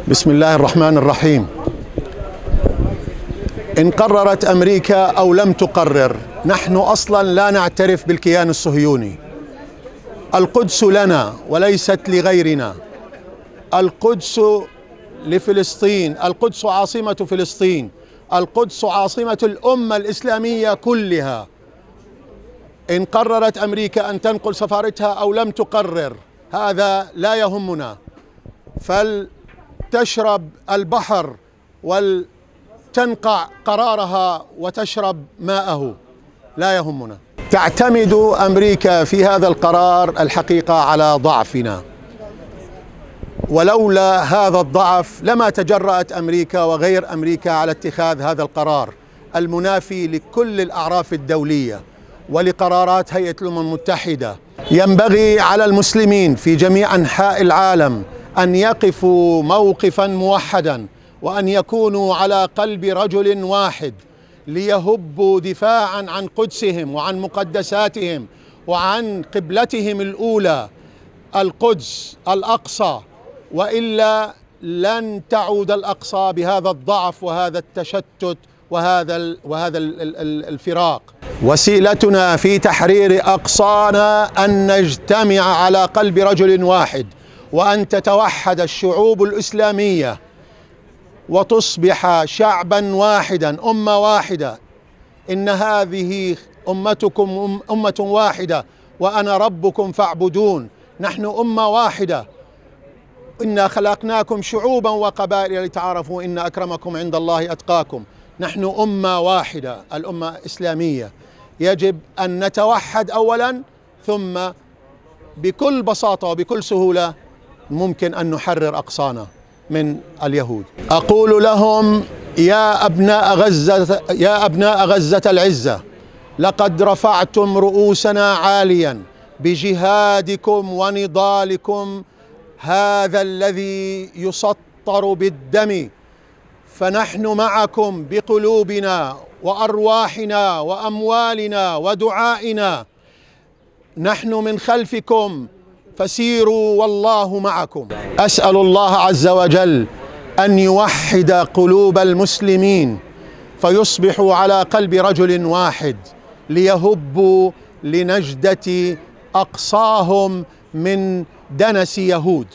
بسم الله الرحمن الرحيم. إن قررت أمريكا أو لم تقرر، نحن أصلا لا نعترف بالكيان الصهيوني. القدس لنا وليست لغيرنا. القدس لفلسطين، القدس عاصمة فلسطين، القدس عاصمة الأمة الإسلامية كلها. إن قررت أمريكا أن تنقل سفارتها أو لم تقرر، هذا لا يهمنا. فلتشرب البحر ولتنقع قرارها وتشرب ماءه، لا يهمنا. تعتمد أمريكا في هذا القرار الحقيقة على ضعفنا، ولولا هذا الضعف لما تجرأت أمريكا وغير أمريكا على اتخاذ هذا القرار المنافي لكل الأعراف الدولية ولقرارات هيئة الأمم المتحدة. ينبغي على المسلمين في جميع أنحاء العالم أن يقفوا موقفا موحدا، وأن يكونوا على قلب رجل واحد، ليهبوا دفاعا عن قدسهم وعن مقدساتهم وعن قبلتهم الأولى القدس الأقصى، وإلا لن تعود الأقصى بهذا الضعف وهذا التشتت وهذا الفراق. وسيلتنا في تحرير أقصانا أن نجتمع على قلب رجل واحد، وأن تتوحد الشعوب الإسلامية وتصبح شعبا واحدا، أمة واحدة. إن هذه أمتكم أمة واحدة وأنا ربكم فاعبدون. نحن أمة واحدة. إنا خلقناكم شعوبا وقبائل لتعارفوا إن أكرمكم عند الله أتقاكم. نحن أمة واحدة، الأمة الإسلامية. يجب أن نتوحد أولا، ثم بكل بساطة وبكل سهولة ممكن أن نحرر أقصانا من اليهود. أقول لهم: يا أبناء غزة العزة، لقد رفعتم رؤوسنا عاليا بجهادكم ونضالكم هذا الذي يسطر بالدم، فنحن معكم بقلوبنا وأرواحنا وأموالنا ودعائنا. نحن من خلفكم فسيروا والله معكم. أسأل الله عز وجل أن يوحد قلوب المسلمين فيصبحوا على قلب رجل واحد، ليهبوا لنجدة أقصاهم من دنس يهود.